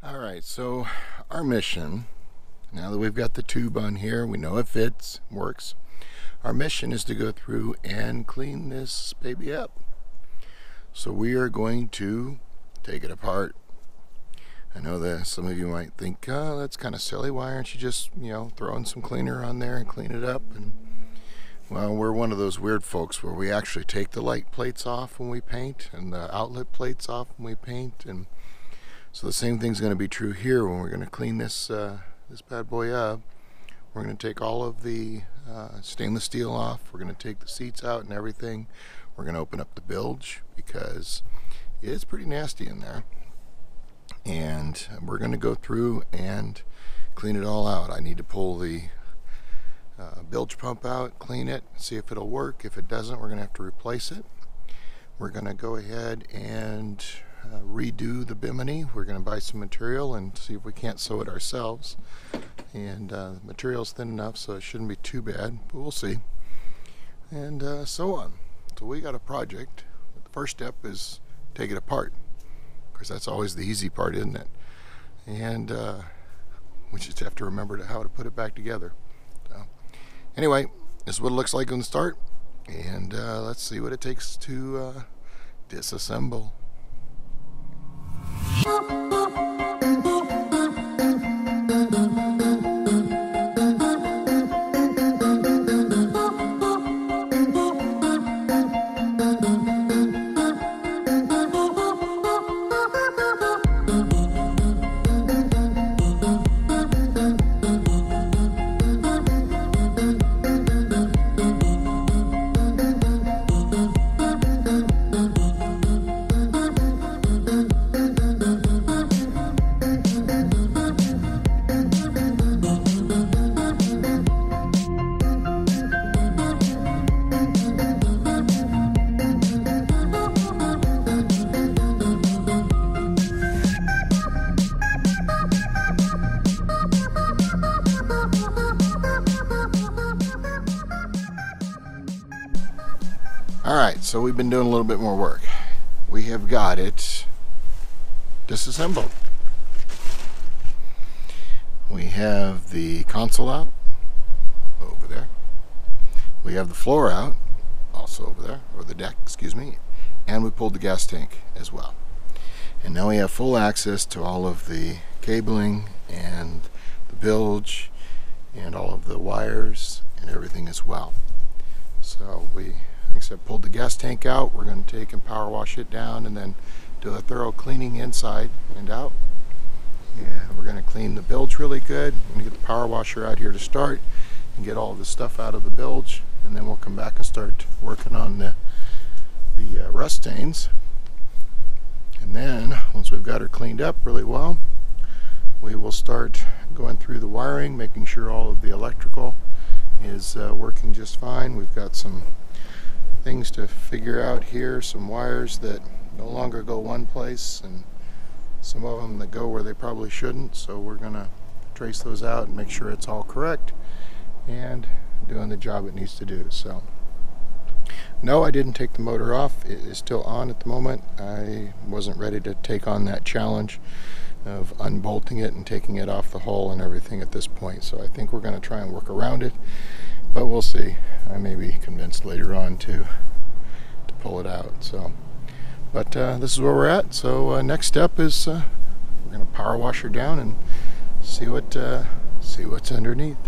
Alright, so our mission, now that we've got the tube on here, we know it fits, works. Our mission is to go through and clean this baby up. So we are going to take it apart. I know that some of you might think, oh, that's kind of silly. Why aren't you just, throwing some cleaner on there and clean it up? And well, we're one of those weird folks where we actually take the light plates off when we paint and the outlet plates off when we paint. And so the same thing's going to be true here when we're going to clean this this bad boy up. We're going to take all of the stainless steel off. We're going to take the seats out and everything. We're going to open up the bilge because it's pretty nasty in there. And we're going to go through and clean it all out. I need to pull the bilge pump out, clean it, see if it'll work. If it doesn't, we're going to have to replace it. We're going to go ahead and redo the bimini. We're going to buy some material and see if we can't sew it ourselves. And the material's thin enough, so it shouldn't be too bad, but we'll see. And so on. So we got a project. The first step is take it apart. Of course, that's always the easy part, isn't it? And we just have to remember how to put it back together. So, anyway, this is what it looks like on the start. And let's see what it takes to disassemble. Alright, so we've been doing a little bit more work. We have got it disassembled. We have the console out, over there. We have the floor out, also over there, or the deck, excuse me. And we pulled the gas tank as well. And now we have full access to all of the cabling and the bilge and all of the wires and everything as well. So we, like I said, pulled the gas tank out. We're going to take and power wash it down and then do a thorough cleaning inside and out. And we're going to clean the bilge really good. I'm going to get the power washer out here to start and get all the stuff out of the bilge, and then we'll come back and start working on the rust stains. And then once we've got her cleaned up really well, we will start going through the wiring, making sure all of the electrical is working just fine. We've got some things to figure out here, some wires that no longer go one place and some of them that go where they probably shouldn't, so we're going to trace those out and make sure it's all correct and doing the job it needs to do. So no, I didn't take the motor off. It is still on at the moment. I wasn't ready to take on that challenge of unbolting it and taking it off the hull and everything at this point, so I think we're going to try and work around it, but we'll see. I may be convinced later on to pull it out. So, but this is where we're at. So next step is we're going to power wash her down and see what's underneath.